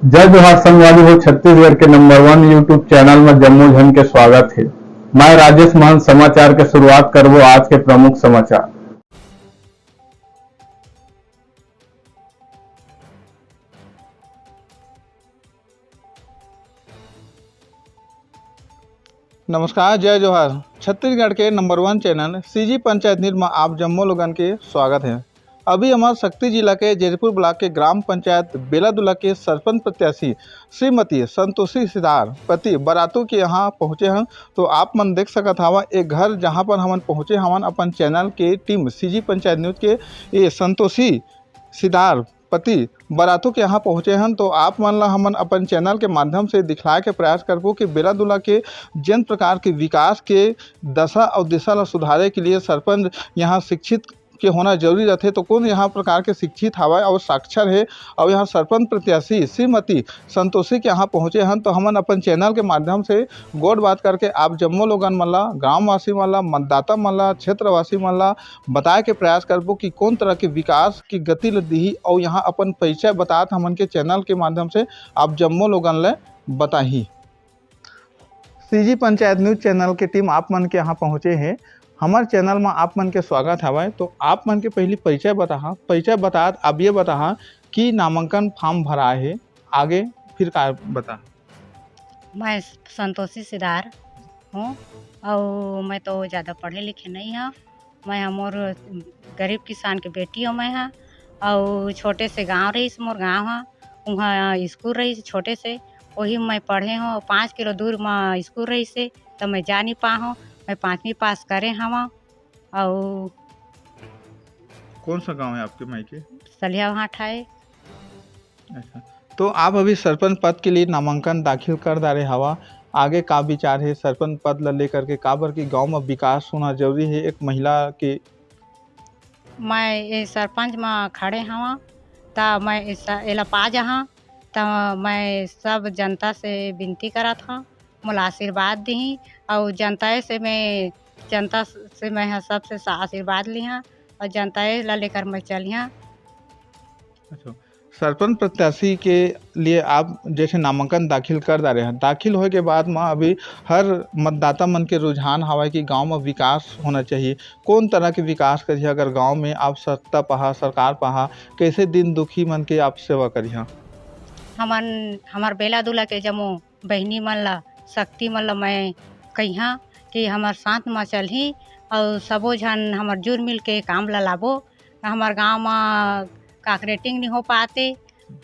जय जोहार संगवारी हो। छत्तीसगढ़ के नंबर 1 यूट्यूब चैनल में जम्मू झन के स्वागत है। मैं राजेश महंत समाचार के शुरुआत करबो आज के प्रमुख समाचार। नमस्कार, जय जोहार। छत्तीसगढ़ के number 1 channel CG panchayat news में आप जम्मू लोगन के स्वागत है। अभी हमारे शक्ति जिला के जयपुर ब्लॉक के ग्राम पंचायत बेलादुला के सरपंच प्रत्याशी श्रीमती संतोषी सिदार पति बरातू के यहाँ पहुँचे हैं। तो आप मन देख सकत हवा एक घर जहाँ पर हमन पहुँचे हवन अपन चैनल के टीम सीजी पंचायत न्यूज के ये संतोषी सिदार पति बरातू के यहाँ पहुँचे हैं। तो आप मन ला हमन अपन चैनल के माध्यम से दिखलाए के प्रयास करबो कि बेलादुला के जिन प्रकार के विकास के दशा और दिशा ला सुधारे के लिए सरपंच यहाँ शिक्षित के होना जरूरी रहते। तो कौन यहाँ प्रकार के शिक्षित हवाए और साक्षर है और यहाँ सरपंच प्रत्याशी श्रीमती संतोषी के यहाँ पहुँचे हैं। तो हमन अपन चैनल के माध्यम से गोड बात करके आप जम्मू लोगन मन ला, ग्रामवासी मन ला, मतदाता मन ला, क्षेत्रवासी मन ला बताए के प्रयास करबो कि कौन तरह के विकास की गति ल दी और यहाँ अपन परिचय बतात हमन के चैनल के माध्यम से आप जम्मू लोगन ले बताही। सीजी पंचायत न्यूज चैनल के टीम आप मन के यहाँ पहुँचे हैं। हमारे चैनल में आप मन के स्वागत हवाए। तो आप मन के पहली परिचय बतात अब ये बता कि नामांकन फॉर्म भरा है, आगे फिर का बता। मैं संतोषी सिदार हूँ और मैं तो ज़्यादा पढ़े लिखे नहीं हूँ। मैं मोर गरीब किसान के बेटी हूँ। मैं हाँ और छोटे से गांव रही मोर गांव हाँ, वहाँ स्कूल रही छोटे से, वही मैं पढ़े हूँ। 5 किलो दूर में स्कूल रही से तो मैं जा नहीं पा हूँ। मैं 5वीं पास करे हवा। और कौन सा गांव है आपके मायके? सलिया वहाँ ठाए। अच्छा, तो आप अभी सरपंच पद के लिए नामांकन दाखिल कर डाले हवा, आगे का विचार है सरपंच पद ला लेकर के? काबर की गांव में विकास होना जरूरी है एक महिला के। मैं ये सरपंच में खड़े हवा तो मैं एला पा जहाँ तो मैं सब जनता से विनती करा था मोला आशीर्वाद दी और जनता से मैं सबसे आशीर्वाद लिया और जनता ला लेकर मैं चलिया। अच्छा, सरपंच प्रत्याशी के लिए आप जैसे नामांकन दाखिल कर डाले हैं, दाखिल होने के बाद में अभी हर मतदाता मन के रुझान हवा कि गांव में विकास होना चाहिए। कौन तरह के विकास करिए अगर गांव में आप सत्ता पहा सरकार पहा, कैसे दिन दुखी मन के आप सेवा करिए? हमार बेलादुला के जमो बहनी मन ला शक्ति मन ला मैं कहिया कि हमार साथ में चलही और सबो झन हमार जुर मिल के काम ला लाबो। हमार गांव में काकरेटिंग नहीं हो पाते,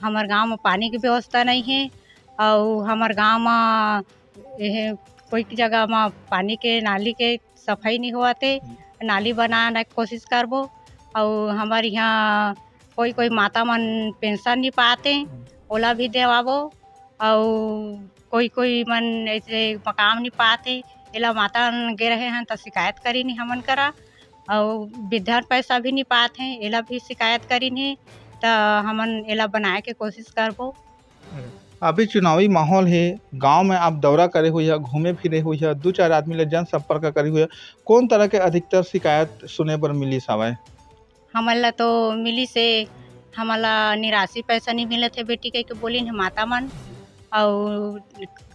हमार गांव में पानी की व्यवस्था नहीं है और हमार गांव में कोई जगह में पानी के नाली के सफाई नहीं होते। नाली बनाने की कोशिश करबो। और हमारे यहाँ कोई माता मन पेंशन नहीं पाते, ओला भी देवाबो। और कोई मन ऐसे मकान नहीं पाते, एला माता गे रहे हैं तो शिकायत करी नहीं हमन करा। और वृद्धा पैसा भी नहीं पाते हैं, एला भी शिकायत करी नहीं तो हमन एला बनाए के कोशिश करबो। अभी चुनावी माहौल है, गांव में आप दौरा करे हुए है, घूमे फिरे हुए है, 2-4 आदमी ले जनसंपर्क करे हुए, कौन तरह के अधिकतर शिकायत सुने पर मिली सवाए? हमन ला तो मिली से हमन ला निराशी पैसा नहीं मिले थे बेटी के बोलिन है माता मन। और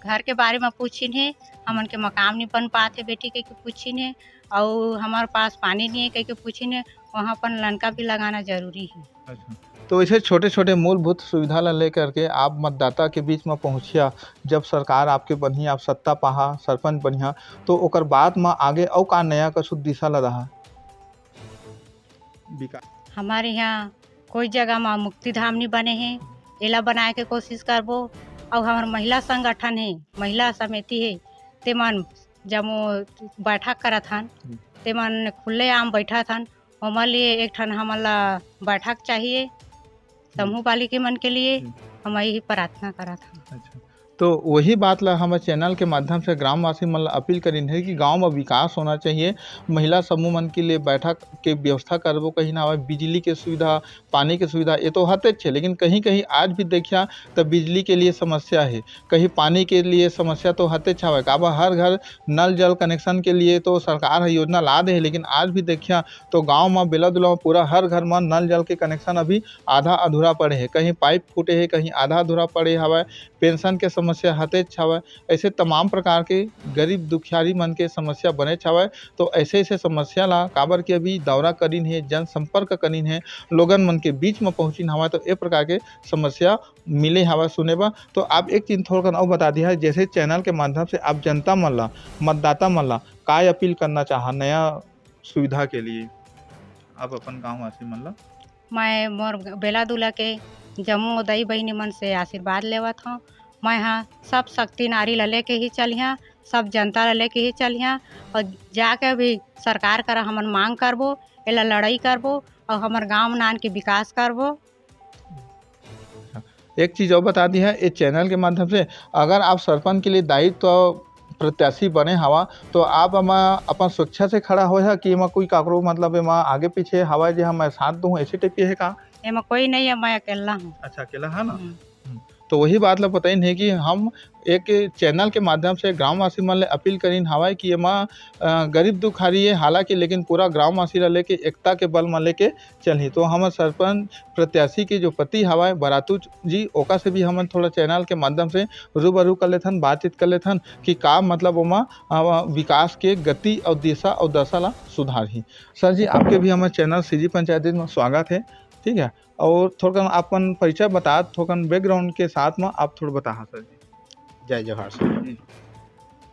घर के बारे में पूछिन है, हमन के मकान नहीं बन पाते बेटी के पूछिन है। और हमारे पास पानी नहीं है कह पूछिन है, वहाँ पर नलका भी लगाना जरूरी है। अच्छा, तो ऐसे छोटे छोटे मूलभूत सुविधा ला लेकर के आप मतदाता के बीच में पहुँचिया, जब सरकार आपके बनी, आप सत्ता पहा, सरपंच बनिया, तो ओकर बाद में आगे और का नया कछु दिशा ला रहा विकास? हमारे यहाँ कोई जगह में मुक्ति धाम नहीं बने हैं, एला बनाए के कोशिश करबो। और हमार महिला संगठन है, महिला समिति है, ते मन जमो बैठक करत हन, ते मन खुले आम बैठत हन। हमारे लिए एक ठन हमारा बैठक चाहिए समूह बालिका मन के लिए, हम यही प्रार्थना करत हन। अच्छा, तो वही बात ला हमारे चैनल के माध्यम से ग्रामवासी मन ला अपील करीन है कि गांव में विकास होना चाहिए। महिला समूह मन के लिए बैठक के व्यवस्था करबो, कहीं ना बिजली के सुविधा, पानी के सुविधा ये तो हते है, लेकिन कहीं कहीं आज भी देखिया तो बिजली के लिए समस्या है, कहीं पानी के लिए समस्या तो हते छावे। काबा हर घर नल जल कनेक्शन के लिए तो सरकार है योजना ला दे है, लेकिन आज भी देखिया तो गांव में बेला दुला में पूरा हर घर में नल जल के कनेक्शन अभी आधा अधूरा पड़े है, कहीं पाइप फूटे है, कहीं आधा अधूरा पड़े हवा, पेंशन के समस्या हते छावे। ऐसे तमाम प्रकार के गरीब दुखियारी मन के समस्या बने छावे। तो ऐसे ऐसे समस्या ला काबर के अभी दौरा करीन है, जनसंपर्क करीन है, लोगन मन के बीच में पहुँचिन हवा, तो ए प्रकार के समस्या मिले हवा सुने बा। तो आप एक चीज थोड़ा और बता दिया है, जैसे चैनल के माध्यम से आप जनता मन ला, मतदाता मन ला काय अपील करना चाह नया सुविधा के लिए आप अपन गाँव वासी मन ला? मैं मोर बेला दुला के जम्मो दाई बहिनी मन से आशीर्वाद लेवत हूँ। मैं हाँ सब शक्ति नारी ला लेके ही चलिया, सब जनता ला लेके ही चलिया, और जाके भी सरकार करा हमन मांग करबो, एला लड़ाई करबो और हमार गांव नान के विकास करबो। एक चीज़ और बता दी है, इस चैनल के माध्यम से अगर आप सरपंच के लिए दायित्व तो प्रत्याशी बने हवा, तो आप अपन स्वेच्छा से खड़ा हो है कि कोई काकरो मतलब आगे पीछे हवा जे हम साथ दूँ, ऐसे टाइप के है का? एमा कोई नहीं है, मैं अकेला हूँ। अच्छा, अकेला है ना? तो वही बात ला बताइन है कि हम एक चैनल के माध्यम से ग्रामवासी मन ले अपील करीन हवाई कि गरीब दुखारी है हालांकि, लेकिन पूरा ग्रामवासी ला लेके एकता के बल में लेके चलही। तो हम सरपंच प्रत्याशी के जो पति हवाए बरातू जी, ओका से भी हम थोड़ा चैनल के माध्यम से रूबरू कर लेथन, बातचीत कर लेथन कि का मतलब ओमा विकास के गति और दिशा और दशा ला सुधार ही। सर जी, आपके भी हमारे चैनल सीजी पंचायत में स्वागत है, ठीक है। और थोड़ा अपन परिचय बता, थोड़ा बैकग्राउंड के साथ में आप थोड़ा बता सर जी। जय जोहार सर।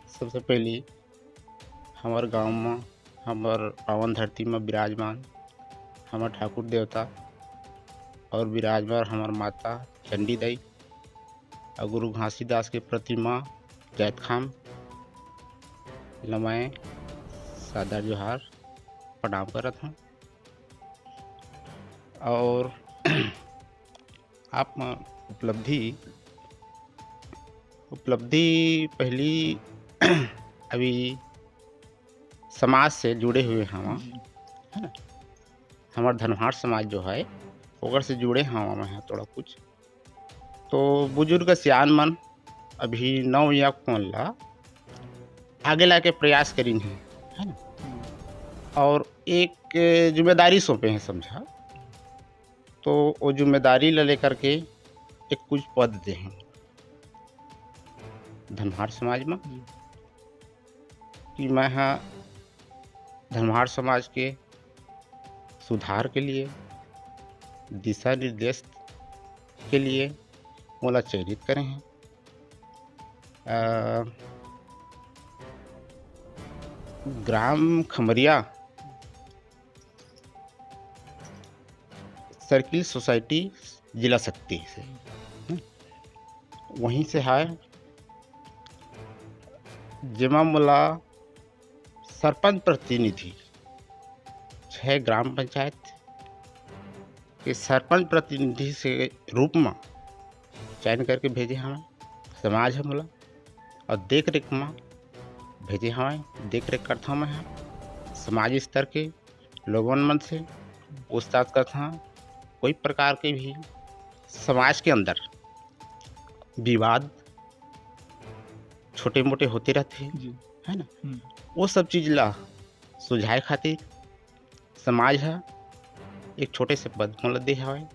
सबसे पहले हमार गांव में, हमार पावन धरती में विराजमान हमार ठाकुर देवता और विराजमान हमार माता चंडी दाई और गुरु घासीदास के प्रतिमा जैत खाम लमाए सादर जोहार प्रणाम करत हूँ। और आप में उपलब्धि पहली अभी समाज से जुड़े हुए हम, है ना। हमार धनहार समाज जो है ओकर से जुड़े हम हैं थोड़ा कुछ। तो बुजुर्ग सियान मन अभी नव युवक मन ला आगे ला के प्रयास करीन है ना, और एक जिम्मेदारी सौंपे हैं समझा। तो वो जिम्मेदारी ले लेकर के एक कुछ पद दे हैं धनहार समाज में कि मैं हाँ धनहार समाज के सुधार के लिए, दिशा निर्देश के लिए मोला चयनित करें हैं। ग्राम खमरिया सर्किल सोसाइटी जिला शक्ति से, वहीं से है जेमा मोला सरपंच प्रतिनिधि 6 ग्राम पंचायत के सरपंच प्रतिनिधि से रूप में चयन करके भेजे हमें समाज है मोला, और देख रेख में भेजे हमें, देख रेख करता मैं समाज स्तर के लोगों मन से पूछताछ करता। कोई प्रकार के भी समाज के अंदर विवाद छोटे मोटे होते रहते हैं, है ना। वो सब चीज़ ला सुलझाए खातिर समाज है एक छोटे से पद में दे हवाए।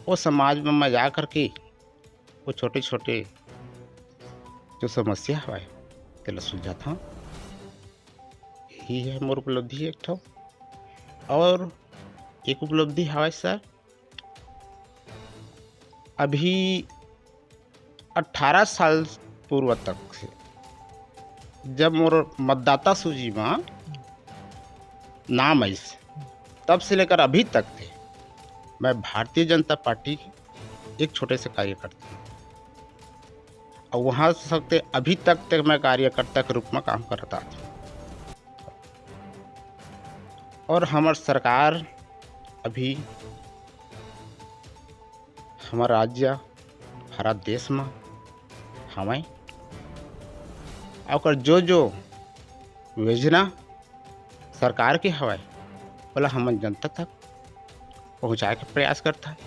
वो समाज में मैं जा करके वो छोटे छोटे जो समस्या हवाए तेला सुलझाता हूँ। यही है मोर उपलब्धि एक ठो। और एक उपलब्धि हवाए सर, अभी 18 साल पूर्व तक से जब मोर मतदाता सूची में नाम आई तब से लेकर अभी तक थे मैं भारतीय जनता पार्टी के एक छोटे से कार्यकर्ता हूँ, और वहाँ सकते अभी तक मैं कार्यकर्ता के रूप में काम करता था। और हमार सरकार अभी हमारा राज्य भारत देश में हमें और जो योजना सरकार के हवाए बोला हम जनता तक पहुँचाए के प्रयास करता है,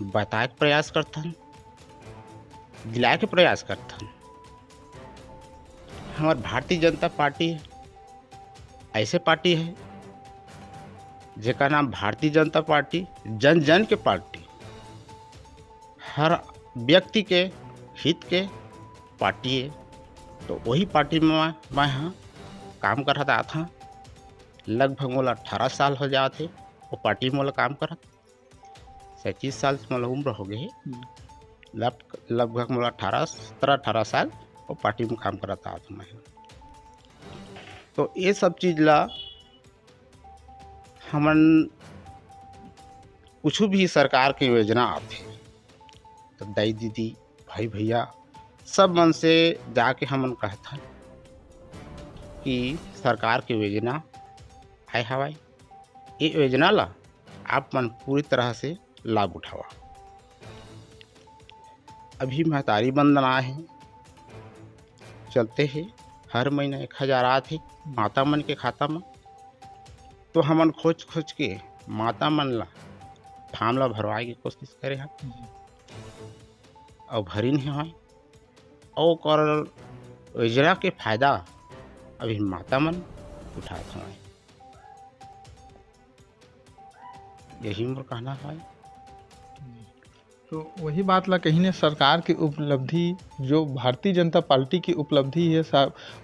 बताए के प्रयास करता है, दिलाए के प्रयास करता है। हमारी भारतीय जनता पार्टी है, ऐसे पार्टी है जिसका नाम भारतीय जनता पार्टी जन जन के पार्टी, हर व्यक्ति के हित के पार्टी है। तो वही पार्टी में मैं हाँ काम कर रहा था। लगभग मोला 18 साल हो जाते वो पार्टी में मोला काम करत। 37 साल से मोला उम्र हो गई। लगभग मोला 18 साल वो पार्टी में काम करता था मैं। तो ये सब चीज़ ला हमन कुछ भी सरकार की योजना आते तो दाई दीदी भाई भैया सब मन से जाके हमन कहता कि सरकार की योजना है हवाई, ये योजना ला आप मन पूरी तरह से लाभ उठावा। अभी महतारी बंधन आए हैं, चलते हैं हर महीना 1000 आते माता मन के खाता में। तो हमन खोज के माता मन ला फार्म ला भरवाए की कोशिश करे हैं और भरी नहीं है। और कर योजना के फायदा अभी माता मन उठाते हैं। यही मोर कहना है। तो वही बात ला कहीं ने सरकार की उपलब्धि जो भारतीय जनता पार्टी की उपलब्धि है,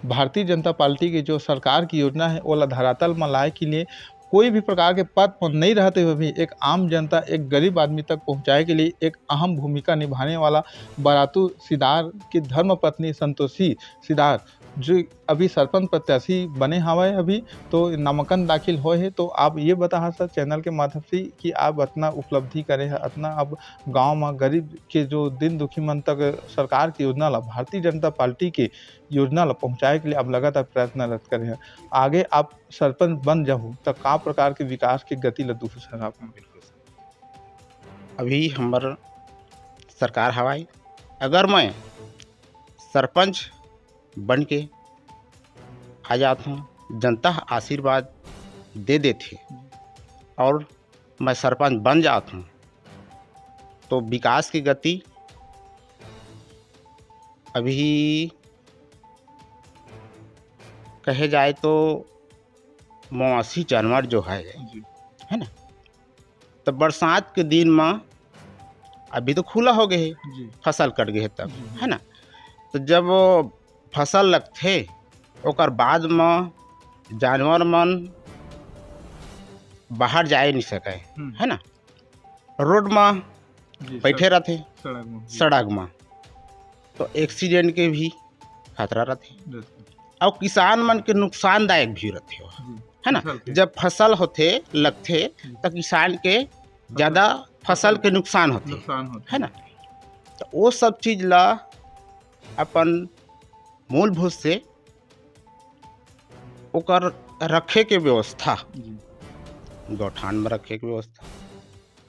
भारतीय जनता पार्टी की जो सरकार की योजना है वो धरातल में लाए के लिए कोई भी प्रकार के पद पर नहीं रहते हुए भी एक आम जनता, एक गरीब आदमी तक पहुंचाए के लिए एक अहम भूमिका निभाने वाला बरातू सिदार की धर्मपत्नी संतोषी सिदार जो अभी सरपंच प्रत्याशी बने हवाए अभी तो नामांकन दाखिल हो है। तो आप ये बता सर चैनल के माध्यम से कि आप इतना उपलब्धि करे हैं, इतना अब गांव में गरीब के जो दिन दुखी मन तक सरकार की योजना ला, भारतीय जनता पार्टी की योजना ला पहुँचाए के लिए आप लगातार प्रयत्नरत करे हैं। आगे आप सरपंच बन जाओ तो का प्रकार के विकास की गति ला दूसरे सर आप? अभी हमार सरकार हवाई, अगर मैं सरपंच बन के आ जाता हूँ, जनता आशीर्वाद दे देते और मैं सरपंच बन जाता हूँ तो विकास की गति अभी कहे जाए तो मौसी जानवर जो है ना, तो बरसात के दिन में अभी तो खुला हो गए है, फसल कट गए तब है ना। तो जब फसल लगते ओकर बाद में जानवर मन बाहर जाए नहीं सके है ना, रोड में बैठे रहते सड़क में, तो एक्सीडेंट के भी खतरा रहते और किसान मन के नुकसानदायक भी रहते है ना। जब फसल होते लगते तो किसान के ज़्यादा फसल के नुकसान होते है ना। तो वो सब चीज़ ला अपन मूलभूत से ओकर रखे के व्यवस्था, गौठान में रखे के व्यवस्था,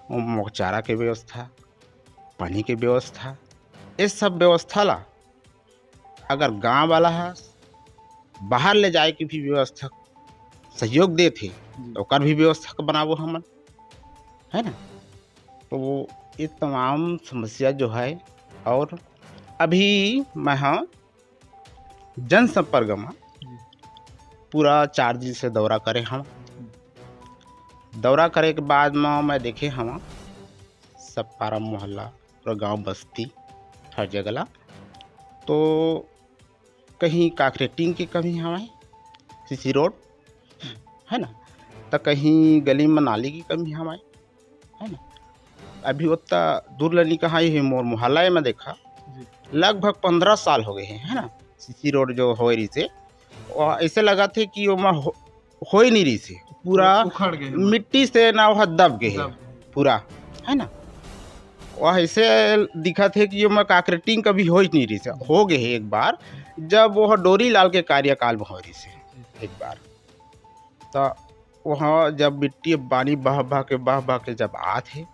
मौचारा के व्यवस्था, पानी के व्यवस्था, इस सब व्यवस्था ला अगर गांव वाला है बाहर ले जाए की भी व्यवस्था सहयोग दे थे तो ओकर भी व्यवस्था बनाबो हमन है ना। तो वो ये तमाम समस्या जो है। और अभी मैं हाँ जनसंपर्क में पूरा 4 दिन से दौरा करे हम। दौरा करे के बाद में मैं देखे हम सब पारा मोहल्ला पूरा गांव बस्ती हर जगह ला, तो कहीं कांक्रीटिंग की कमी हमें सीसी रोड है ना, तो कहीं गली में नाली की कमी हमें है ना। अभी उतना दूर लनी कहाँ ही मोर मोहल्ला में देखा लगभग 15 साल हो गए हैं है ना। सीसी रोड जो हो रही से ऐसे लगा थे कि वो हो ही नहीं रही से, पूरा मिट्टी से ना वह दब गए है पूरा है ना। वह ऐसे दिखा थे कि वो कांक्रीटिंग कभी हो ही नहीं रही से। हो गए है एक बार जब वह डोरी लाल के कार्यकाल में हो रही से एक बार, तो वहाँ जब मिट्टी पानी बह के जब आते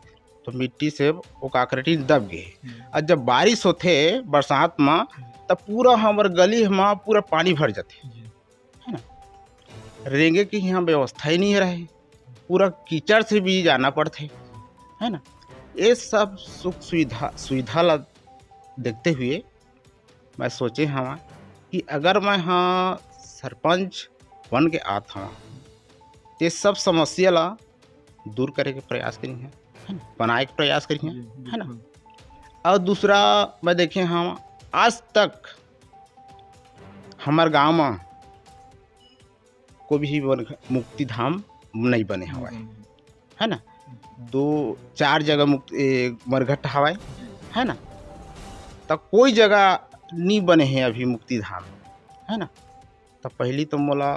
तो मिट्टी से वो काकरेटी दब गए। और जब बारिश होते बरसात में तब पूरा हमार गली में पूरा पानी भर जाते, है ना। रेंगे की यहाँ व्यवस्था ही नहीं रहे, पूरा कीचड़ से भी जाना पड़ते, है ना। ये सब सुख सुविधा ला देखते हुए मैं सोचे हवा कि अगर मैं हाँ सरपंच बन के आता हूँ ये सब समस्या ला दूर करे के प्रयास करी है ना, बनाए के प्रयास करी है ना। और दूसरा मैं देखे हम आज तक हमारे गांव में कोई भी मुक्ति धाम नहीं बने हवा है ना। 2-4 जगह मरघट हवा है ना, तो कोई जगह नहीं बने हैं अभी मुक्ति धाम, है ना। तो पहली तो मोला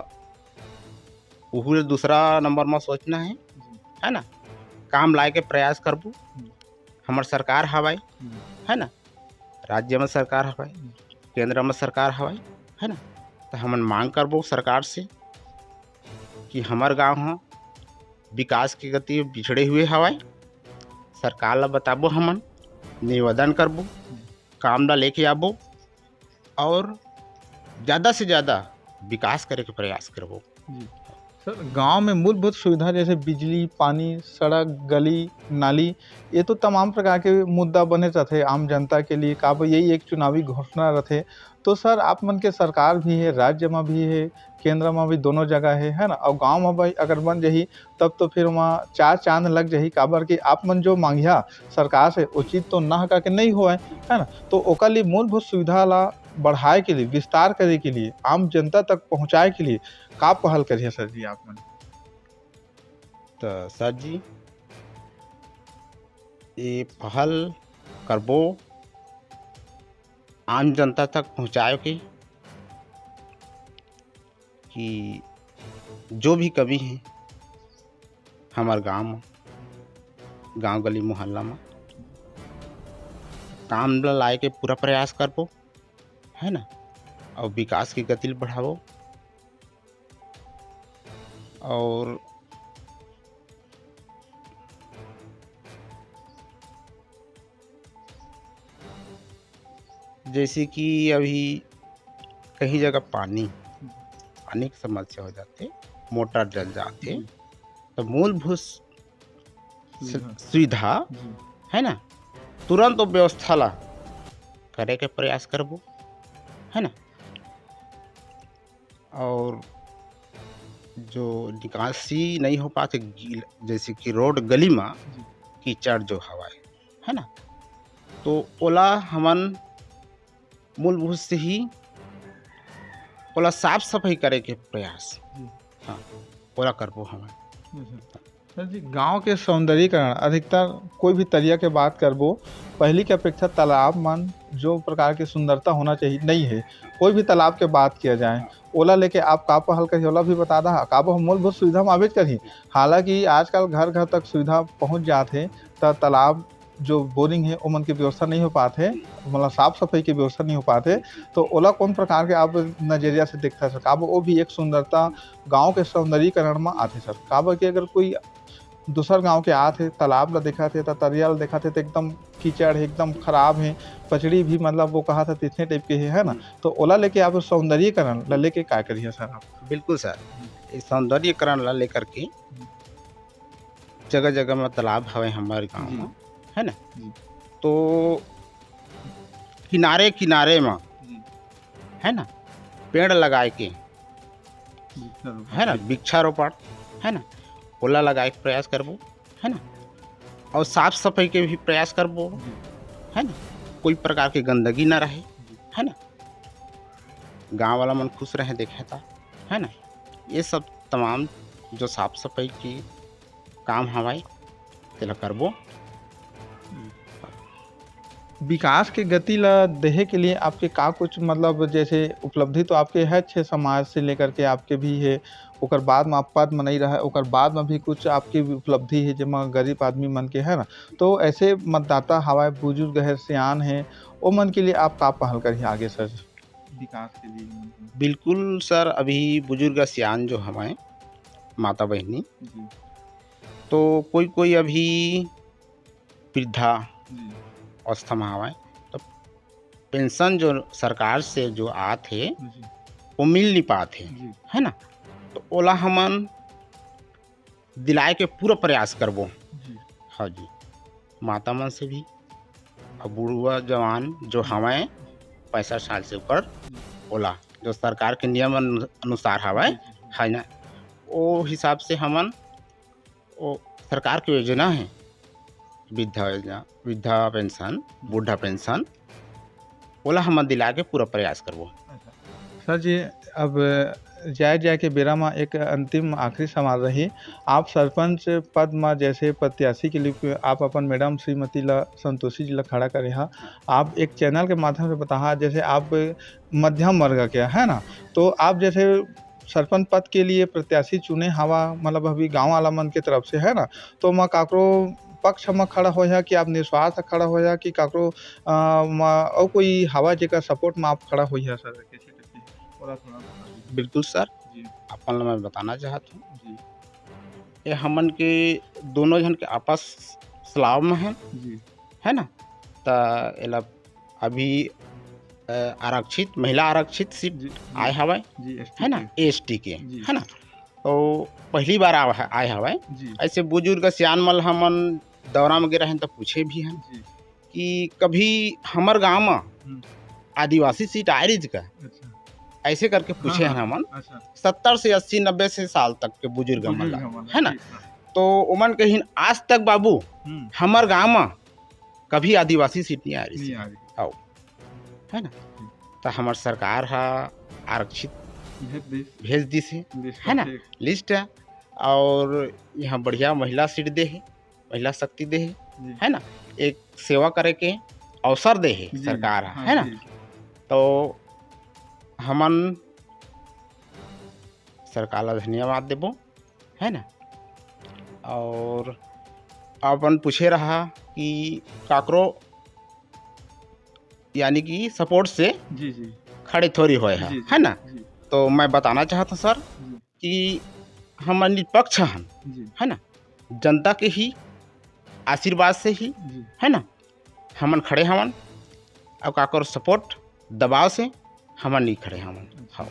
वही दूसरा नंबर में सोचना है ना। काम लाए के प्रयास करबू, हमार सरकार हवाई है ना, राज्य में सरकार हवाई, केंद्र में सरकार हवाई, है ना। तो हमन मांग करबो सरकार से कि हमार गांव हो विकास की गति पिछड़े हुए हवाई, सरकार ला बताबो, हमन निवेदन करबो, काम ला लेके आबो और ज़्यादा से ज़्यादा विकास करे के प्रयास करबो। सर गांव में मूलभूत सुविधा जैसे बिजली, पानी, सड़क, गली नाली, ये तो तमाम प्रकार के मुद्दा बने रहते आम जनता के लिए। का यही एक चुनावी घोषणा रहते। तो सर आप मन के सरकार भी है, राज्य में भी है, केंद्र में भी, दोनों जगह है ना। और गांव में भाई अगर बन जाही तब तो फिर वहाँ 4 चांद लग जाही। काबर कि आप मन जो मांगिया सरकार से उचित तो ना का के नहीं हुआ है ना। तो ओकर लिए मूलभूत सुविधा ला बढ़ाए के लिए, विस्तार करे के लिए, आम जनता तक पहुँचाए के लिए का पहल करिए सर जी आप मन? तो सर जी ये पहल करबो आम जनता तक पहुँचाए के कि जो भी कभी है हमारे गांव में, गांव गली मोहल्ला में काम लाए के पूरा प्रयास करबो, है ना। और विकास की गति बढ़ावो और जैसे कि अभी कहीं जगह पानी की समस्या हो जाते, मोटर जल जाते, तो मूलभूत सुविधा है ना तुरंत व्यवस्था ला करे के प्रयास करबो, है ना। और जो निकासी नहीं हो पाते जैसे कि रोड गली में कीचड़ जो हवा है ना, तो ओला हमन मूलभूत से ही ओला साफ सफाई करे के प्रयास, हाँ ओला करबो हमें। सर जी गांव के सौंदर्यीकरण अधिकतर कोई भी तरिया के बात करबो, पहली के अपेक्षा तालाब मन जो प्रकार की सुंदरता होना चाहिए नहीं है। कोई भी तालाब के बात किया जाए ओला लेके आप का पहल करिए, ओला भी बता दा का मूलभूत सुविधा में आवेज करी। हालांकि आजकल घर घर तक सुविधा पहुंच जाते, तो तालाब जो बोरिंग है ओमन की व्यवस्था नहीं हो पाते, मतलब साफ सफाई की व्यवस्था नहीं हो पाते। तो ओला कौन प्रकार के आप नजरिया से देखता सर? काब वो भी एक सुंदरता गांव के सौंदर्यीकरण में आते सर। काब कि अगर कोई दूसर गांव के आते तालाब ला देखा थे, तरिया ला देखा थे, तो एकदम कीचड़ है, एकदम खराब है, पचड़ी भी मतलब वो कहा था इतने टाइप के है ना। तो ओला लेके आप सौंदर्यीकरण ला लेके क्या करिए सर आप? बिल्कुल सर, इस सौंदर्यीकरण ला लेकर के जगह जगह में तालाब हवे हमारे गाँव में, है ना। तो किनारे किनारे में है ना पेड़ लगाए के, है ना, वृक्षारोपण, है ना, ओला लगाए के प्रयास करबो, है ना। और साफ सफाई के भी प्रयास करबो, है ना, कोई प्रकार की गंदगी ना रहे, है ना, गांव वाला मन खुश रहे देखे था, है ना। ये सब तमाम जो साफ सफाई की काम हवाई तेला करबो। विकास के गति ला देहे के लिए आपके का कुछ मतलब जैसे उपलब्धि तो आपके है, 6 समाज से लेकर के आपके भी है, ओकर बाद में आप पद में नहीं रहा, ओकर बाद में भी कुछ आपकी उपलब्धि है जिसमें गरीब आदमी मन के है ना। तो ऐसे मतदाता हवाए बुजुर्ग है, सियान है, वो मन के लिए आप का पहल करिए आगे सर विकास के लिए? बिल्कुल सर, अभी बुजुर्ग सियान जो हमारे माता बहनी, तो कोई कोई अभी वृद्धा अवस्था में हवय तो पेंशन जो सरकार से जो आथे वो मिल नहीं पाते है ना। तो ओला हमन दिलाए के पूरा प्रयास करबो। हाँ जी, माता मन से भी और बुढ़वा जवान जो हवय 65 साल से ऊपर ओला जो सरकार के नियम अनुसार हवय है ना, वो हिसाब से हमन वो सरकार की योजना है वृद्धा योजना, वृद्धा पेंशन, बूढ़ा पेंशन ओला हमन दिला के पूरा प्रयास करबो। सर जी, अब जाए के बेरा में एक अंतिम आखिरी सवाल रही। आप सरपंच पद में जैसे प्रत्याशी के लिए आप अपन मैडम श्रीमती ला संतोषी जी ला खड़ा करे हा, आप एक चैनल के माध्यम से बताहा जैसे आप मध्यम वर्ग के है ना, तो आप जैसे सरपंच पद के लिए प्रत्याशी चुने हवा, मतलब अभी गाँव वाला मन के तरफ से है ना, तो मैं काकरो पक्ष में खड़ा हो कि आप निस्वार्थ खड़ा हो कि काकरो और कोई हवा जेकर सपोर्ट में आप खड़ा हो सर? बिल्कुल सर, अपन ला मैं बताना चाहता हूँ ये हमन के दोनों जन के आपस सलाह में है ना। तो एला अभी आरक्षित महिला आरक्षित सीट आए हवाए है ना, एसटी के है ना। तो पहली बार आए हवाए। ऐसे बुजुर्ग सियान मल हमन दौरा में गे रहे तो पूछे भी हैं कि कभी हमार गांव में आदिवासी सीट आए रही का, ऐसे करके पूछे हैं हमन। 70 से 80 90 से साल तक के बुजुर्ग मन है ना। तो उमन कहीं आज तक बाबू हमार गांव में कभी आदिवासी सीट नहीं आ रही आओ है ना। तो हमार सरकार हा आरक्षित भेज दी है ना लिस्ट है, और यहाँ बढ़िया महिला सीट दे है, महिला शक्ति दे है ना, एक सेवा करे के अवसर दे है सरकार है ना। तो हमन सरकार ला धन्यवाद देबो है ना। और अपन पूछे रहा कि काकरो यानी कि सपोर्ट से खड़े थोड़ी होए है ना। तो मैं बताना चाहता हूँ सर कि हम निष्पक्ष है ना, जनता के ही आशीर्वाद से ही है ना हमन खड़े हमन, और काकरो सपोर्ट दबाव से हमन नहीं खड़े हमन। हाँ,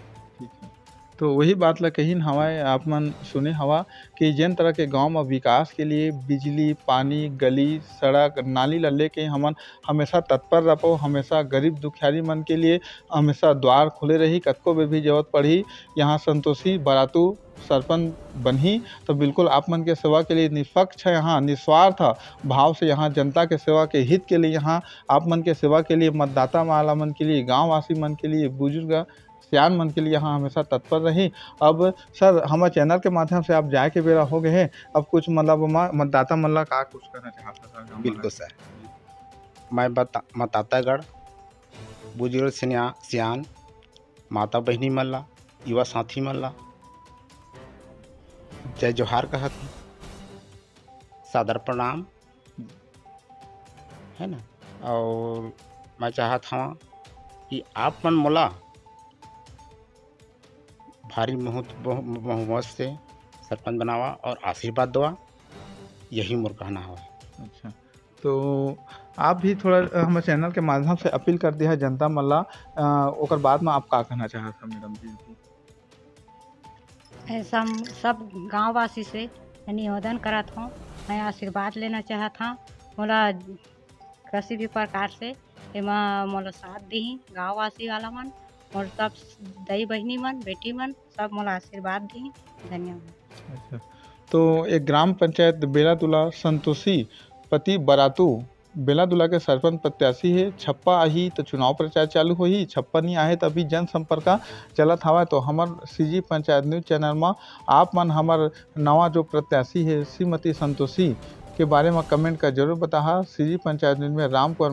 तो वही बात ला कही हवाए आप मन सुने हवा कि जिन तरह के गांव में विकास के लिए बिजली, पानी, गली, सड़क, नाली ला लेके हमन हमेशा तत्पर रहो, हमेशा गरीब दुखियारी मन के लिए हमेशा द्वार खुले रही। कतको भी जरूरत पड़ी यहाँ संतोषी बरातू सरपंच बनी तो बिल्कुल आप मन के सेवा के लिए निष्पक्ष है, यहाँ निस्वार्थ भाव से यहाँ जनता के सेवा के हित के लिए यहाँ आप मन के सेवा के लिए मतदाता वाला मन के लिए, गाँव वासी मन के लिए, बुजुर्ग सियान मन के लिए यहाँ हमेशा तत्पर रही। अब सर हमारे चैनल के माध्यम से आप जाए के बेरा हो गए हैं, अब कुछ मतलब मतदाता मन ला का कुछ करना चाहता सर? बिल्कुल सर, मैं मतदातागढ़ बुजुर्ग सियान माता बहनी मन ला, युवा साथी मन ला जय जोहार कहत हूँ, सादर प्रणाम है ना। और मैं चाहत हूँ कि आप मन मोला भारी बहुमत से सरपंच बनावा और आशीर्वाद दवा, यही मोर कहना है। अच्छा, तो आप भी थोड़ा हमारे चैनल के माध्यम से अपील कर दिया है जनता मल्ला, ओकर बाद में आप का कहना चाहत हैं मैडम जी? ऐसा सब गाँव वासी से निवेदन करत हूँ, मैं आशीर्वाद लेना चाहत हूँ। मोला किसी भी प्रकार से एमा मोला साथ दी गाँव वासी वाला मन और सब दाई बहनी मन, बेटी मन सब मोला आशीर्वाद दी। धन्यवाद। अच्छा, तो एक ग्राम पंचायत बेलादुला संतोषी पति बरातू बेलादुला के सरपंच प्रत्याशी है। छप्पा आही तो चुनाव प्रचार चालू होही, छप्पा नहीं आए तो अभी जनसंपर्क चलत हवा। तो हमार सीजी पंचायत न्यूज चैनल में आप मन हमार नवा जो प्रत्याशी है श्रीमती संतोषी के बारे में कमेंट कर जरूर बताहा। सीजी पंचायत न्यूज में राम कुमार